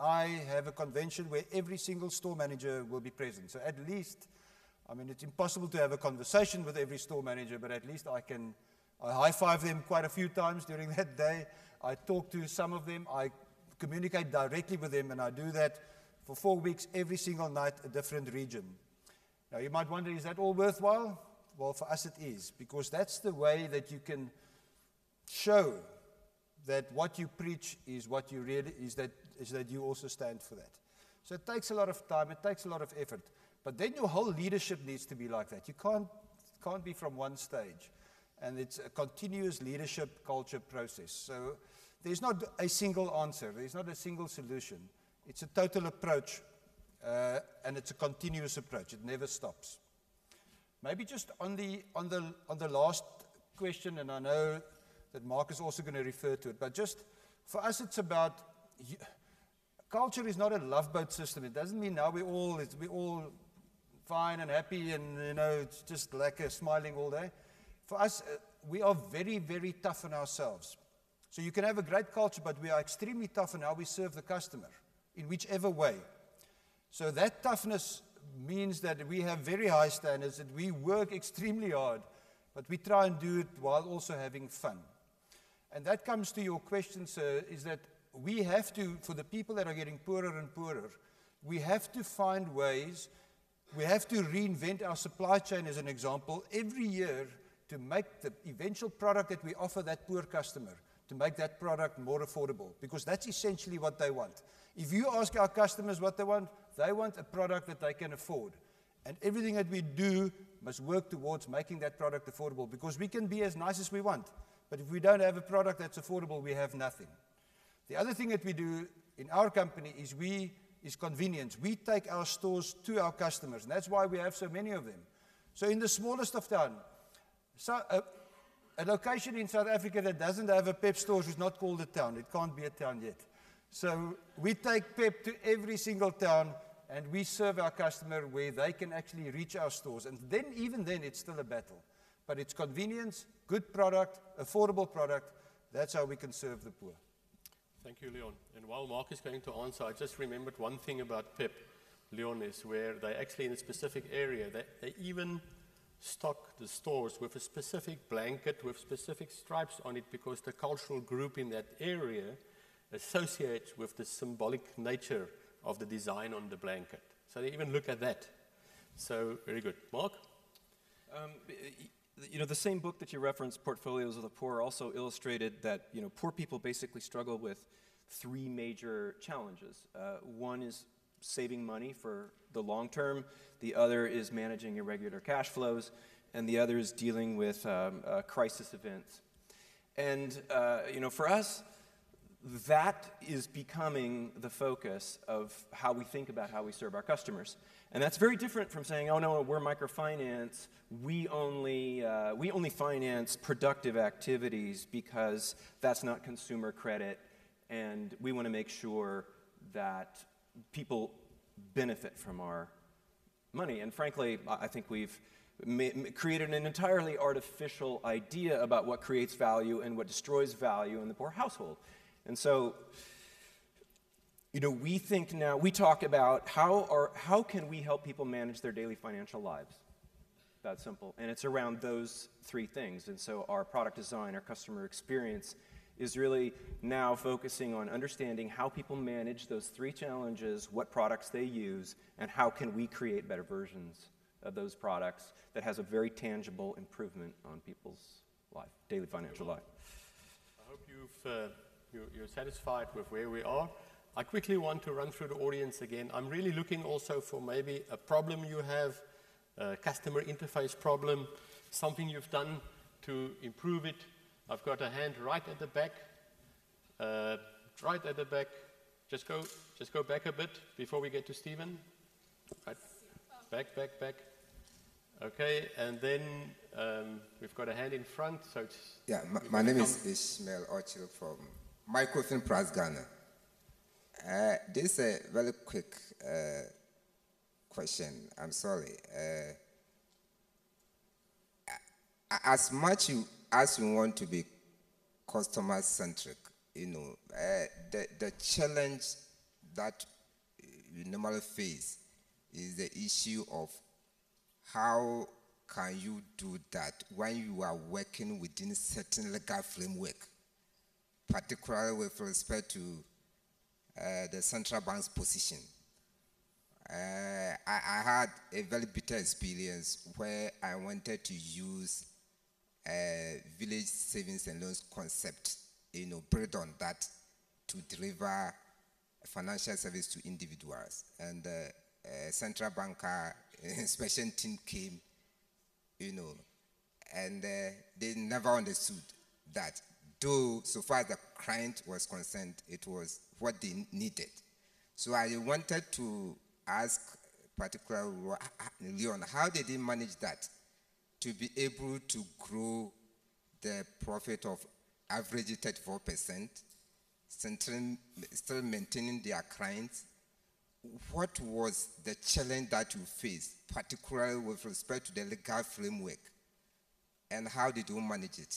I have a convention where every single store manager will be present. So at least, I mean, it's impossible to have a conversation with every store manager, but at least I high-five them quite a few times during that day. I talk to some of them, I communicate directly with them, and I do that for 4 weeks, every single night, a different region. Now, you might wonder, is that all worthwhile? Well, for us it is, because that's the way that you can show that what you preach is what you really is that you also stand for that. So it takes a lot of time, it takes a lot of effort, but then your whole leadership needs to be like that. You can't be from one stage, and it's a continuous leadership culture process. So there's not a single answer, there's not a single solution. It's a total approach and it's a continuous approach. It never stops. Maybe just on the last question, and I know that Mark is also going to refer to it, but just for us, it's about culture is not a love boat system. It doesn't mean now we're all fine and happy, and it's just like smiling all day. For us, we are very, very tough on ourselves. So you can have a great culture, but we are extremely tough on how we serve the customer, in whichever way. So that toughness means that we have very high standards, that we work extremely hard, but we try and do it while also having fun. And that comes to your question, sir, is that we have to, for the people that are getting poorer and poorer, we have to find ways, we have to reinvent our supply chain, as an example, every year to make the eventual product that we offer that poor customer, to make that product more affordable, because that's essentially what they want. If you ask our customers what they want a product that they can afford. And everything that we do must work towards making that product affordable, because we can be as nice as we want, but if we don't have a product that's affordable, we have nothing. The other thing that we do in our company is convenience. We take our stores to our customers, and that's why we have so many of them. So in the smallest of towns, a location in South Africa that doesn't have a PEP store is not called a town. It can't be a town yet. So we take PEP to every single town, and we serve our customer where they can actually reach our stores. And then, even then, it's still a battle. But it's convenience, good product, affordable product. That's how we can serve the poor. Thank you, Leon. And while Mark is going to answer, I just remembered one thing about PEP, Leon, is where they actually, in a specific area, they even stock the stores with a specific blanket with specific stripes on it, because the cultural group in that area associates with the symbolic nature of the design on the blanket. So they even look at that. So, very good. Mark? The same book that you referenced, Portfolios of the Poor, also illustrated that poor people basically struggle with three major challenges. One is saving money for the long term, the other is managing irregular cash flows, and the other is dealing with crisis events. And for us, that is becoming the focus of how we think about how we serve our customers. And that's very different from saying, oh no, we're microfinance, we only finance productive activities because that's not consumer credit, and we want to make sure that people benefit from our money. And frankly, I think we've created an entirely artificial idea about what creates value and what destroys value in the poor household. And so, we think now, we talk about how can we help people manage their daily financial lives? That's simple. And it's around those three things. And so our product design, our customer experience is really now focusing on understanding how people manage those three challenges, what products they use, and how can we create better versions of those products that has a very tangible improvement on people's life, daily financial life. I hope you're satisfied with where we are. I quickly want to run through the audience again. I'm really looking also for maybe a problem you have, a customer interface problem, something you've done to improve it. I've got a hand right at the back. Right at the back. Just go back a bit before we get to Stephen. Right. Back. Okay, and then we've got a hand in front. So it's my name is Ishmael Ochil from MicroCred Plus Ghana. This is a very quick question. I'm sorry. As much as you want to be customer-centric, the challenge that you normally face is the issue of how can you do that when you are working within a certain legal framework, particularly with respect to the central bank's position. I had a very bitter experience where I wanted to use a village savings and loans concept, build on that to deliver financial service to individuals. And a central banker inspection team came, and they never understood that. Though, so far as the client was concerned, it was what they needed. So I wanted to ask particularly Leon, how did he manage that to be able to grow the profit of average 34%, still maintaining their clients? What was the challenge that you faced, particularly with respect to the legal framework, and how did you manage it?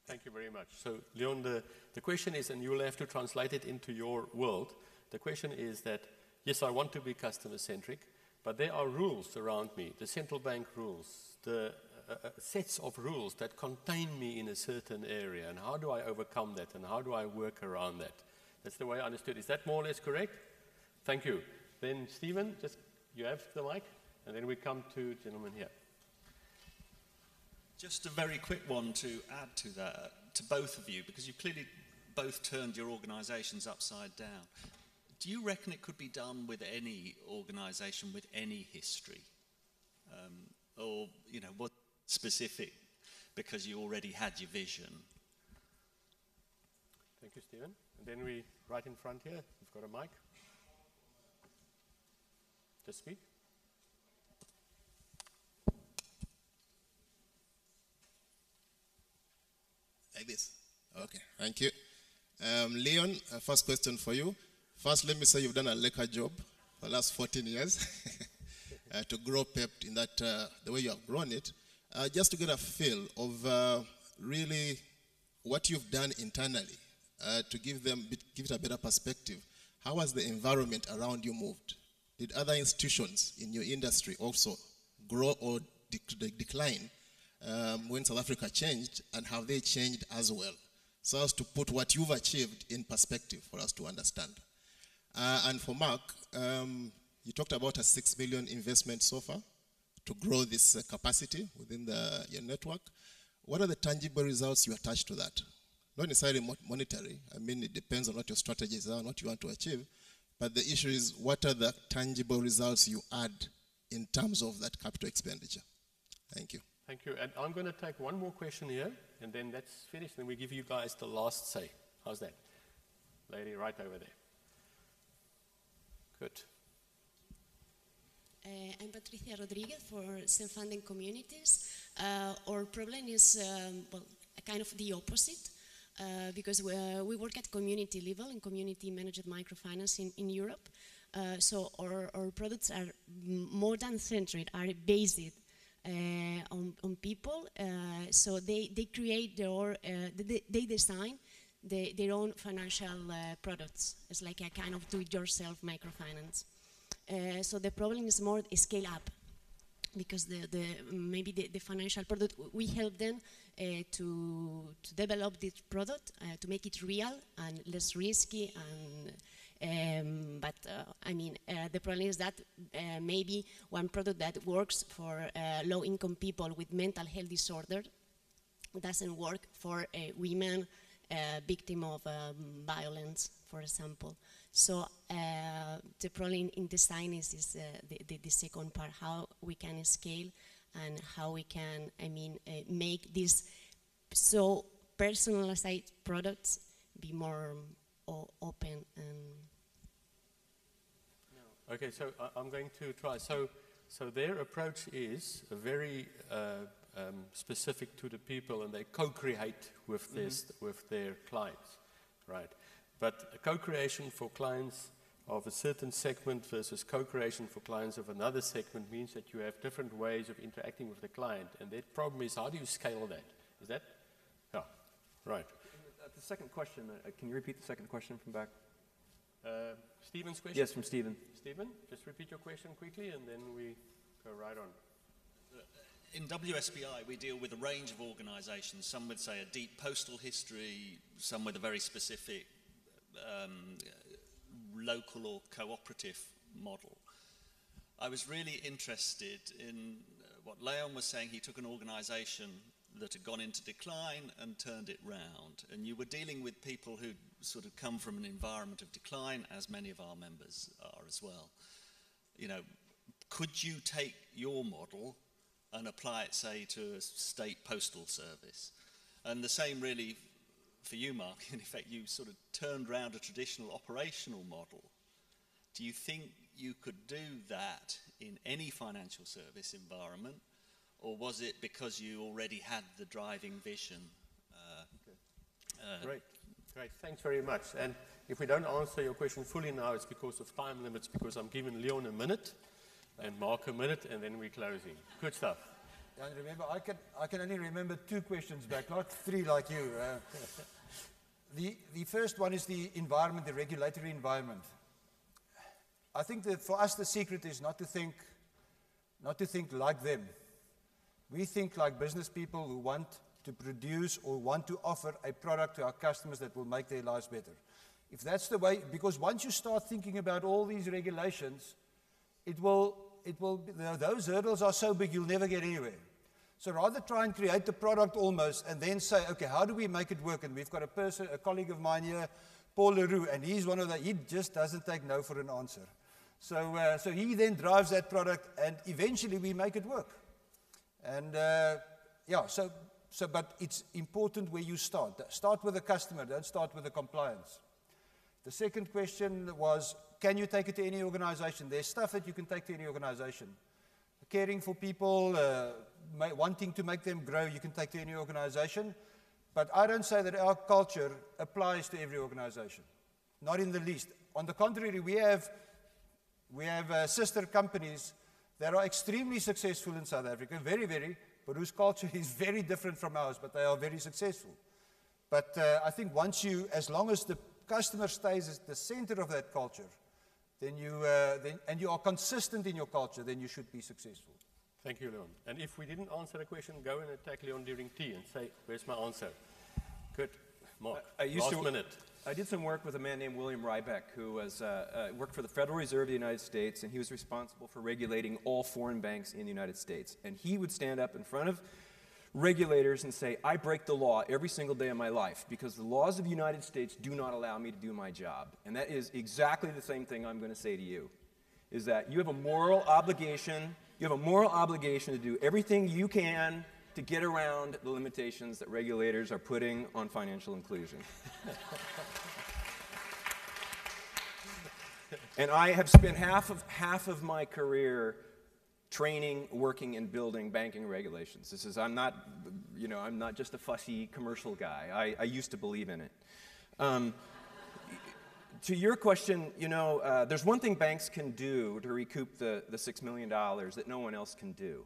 Thank you very much. So, Leon, the question is, and you'll have to translate it into your world, the question is that, yes, I want to be customer-centric, but there are rules around me, the central bank rules, the sets of rules that contain me in a certain area, and how do I overcome that, and how do I work around that? That's the way I understood. Is that more or less correct? Thank you. Then, Stephen, just you have the mic, and then we come to gentleman here. Just a very quick one to add to that, to both of you, because you clearly both turned your organisations upside down. Do you reckon it could be done with any organisation with any history? Or, you know, what specific, because you already had your vision? Thank you, Stephen. And then we, right in front here, we've got a mic. Just speak. Like this. Okay, thank you. Leon, first question for you. First, let me say you've done a lekker job for the last 14 years to grow PEP in that the way you have grown it. Just to get a feel of really what you've done internally to give it a better perspective. How has the environment around you moved? Did other institutions in your industry also grow or decline when South Africa changed, and have they changed as well? So as to put what you've achieved in perspective for us to understand. And for Mark, you talked about a 6 million investment so far to grow this capacity within your network. What are the tangible results you attach to that? Not necessarily monetary. I mean, it depends on what your strategies are and what you want to achieve. But the issue is, what are the tangible results you add in terms of that capital expenditure? Thank you. Thank you. And I'm going to take one more question here, and then that's finished, and we give you guys the last say. How's that? Lady right over there. Good. I'm Patricia Rodriguez for self-funding communities. Our problem is, well, kind of the opposite, because we work at community level in community managed microfinance in Europe. So our products are more than centered, are based on people. So they create they design their own financial products. It's like a kind of do-it-yourself microfinance. So the problem is more scale up, because maybe the financial product, we help them to develop this product, to make it real and less risky. And but I mean, the problem is that maybe one product that works for low-income people with mental health disorder doesn't work for women victim of violence, for example. So the problem in design is the second part, how we can scale and how we can, I mean, make these so personalized products be more open and. Okay, so I'm going to try. So their approach is very specific to the people, and they co-create with this with their clients, right? But co-creation for clients of a certain segment versus co-creation for clients of another segment means that you have different ways of interacting with the client, and the problem is, how do you scale that? Is that? Yeah, right. The second question, can you repeat the second question from back? Stephen's question? Yes, from Stephen. Stephen, just repeat your question quickly, and then we go right on. In WSBI, we deal with a range of organisations, some with, say, a deep postal history, some with a very specific local or cooperative model. I was really interested in what Leon was saying. He took an organisation that had gone into decline and turned it round. And you were dealing with people who sort of come from an environment of decline, as many of our members are as well. You know, could you take your model and apply it, say, to a state postal service? And the same really for you, Mark. In effect, you sort of turned around a traditional operational model. Do you think you could do that in any financial service environment, or was it because you already had the driving vision? Great. Thanks very much. And if we don't answer your question fully now, it's because of time limits, because I'm giving Leon a minute and Mark a minute, and then we're closing. Good stuff. And remember, I can only remember 2 questions back, not 3 like you. The first one is the environment, the regulatory environment. I think that for us the secret is not to think like them. We think like business people who want to produce or want to offer a product to our customers that will make their lives better. If that's the way, because once you start thinking about all these regulations, those hurdles are so big you'll never get anywhere. So rather try and create the product almost and then say, okay, how do we make it work? And we've got a colleague of mine here, Paul Leroux, and he's one of he just doesn't take no for an answer. So he then drives that product, and eventually we make it work. And but it's important where you start. Start with the customer, don't start with the compliance. The second question was, can you take it to any organization? There's stuff that you can take to any organization. Caring for people, wanting to make them grow, you can take to any organization. But I don't say that our culture applies to every organization. Not in the least. On the contrary, we have sister companies that are extremely successful in South Africa, very, but whose culture is very different from ours, but they are very successful. But I think as long as the customer stays at the center of that culture, and you are consistent in your culture, then you should be successful. Thank you, Leon. And if we didn't answer the question, go and attack Leon during tea and say, where's my answer? Good. Mark, last minute. I did some work with a man named William Rybeck, who worked for the Federal Reserve of the United States, and he was responsible for regulating all foreign banks in the United States. And he would stand up in front of regulators and say, I break the law every single day of my life because the laws of the United States do not allow me to do my job. And that is exactly the same thing I'm going to say to you, is that you have a moral obligation to do everything you can to get around the limitations that regulators are putting on financial inclusion. And I have spent half of my career training, working, and building banking regulations. I'm not just a fussy commercial guy. I used to believe in it. To your question, there's one thing banks can do to recoup the $6 million that no one else can do.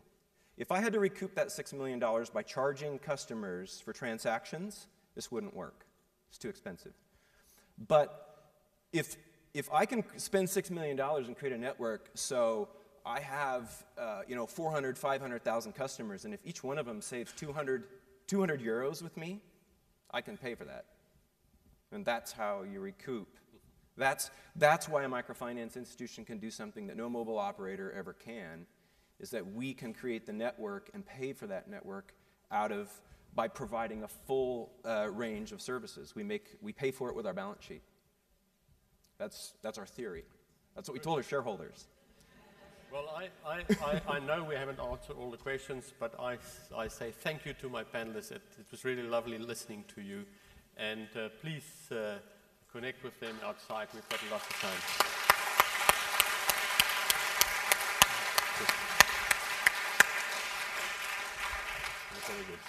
If I had to recoup that $6 million by charging customers for transactions, this wouldn't work. It's too expensive. But if I can spend $6 million and create a network so I have 400, 500,000 customers, and if each one of them saves 200 euros with me, I can pay for that. And that's how you recoup. That's why a microfinance institution can do something that no mobile operator ever can, is that we can create the network and pay for that network by providing a full range of services. We pay for it with our balance sheet. That's our theory. That's what we told our shareholders. Well, I know we haven't answered all the questions, but I say thank you to my panelists. It was really lovely listening to you. And please connect with them outside. We've got lots of time. Very good.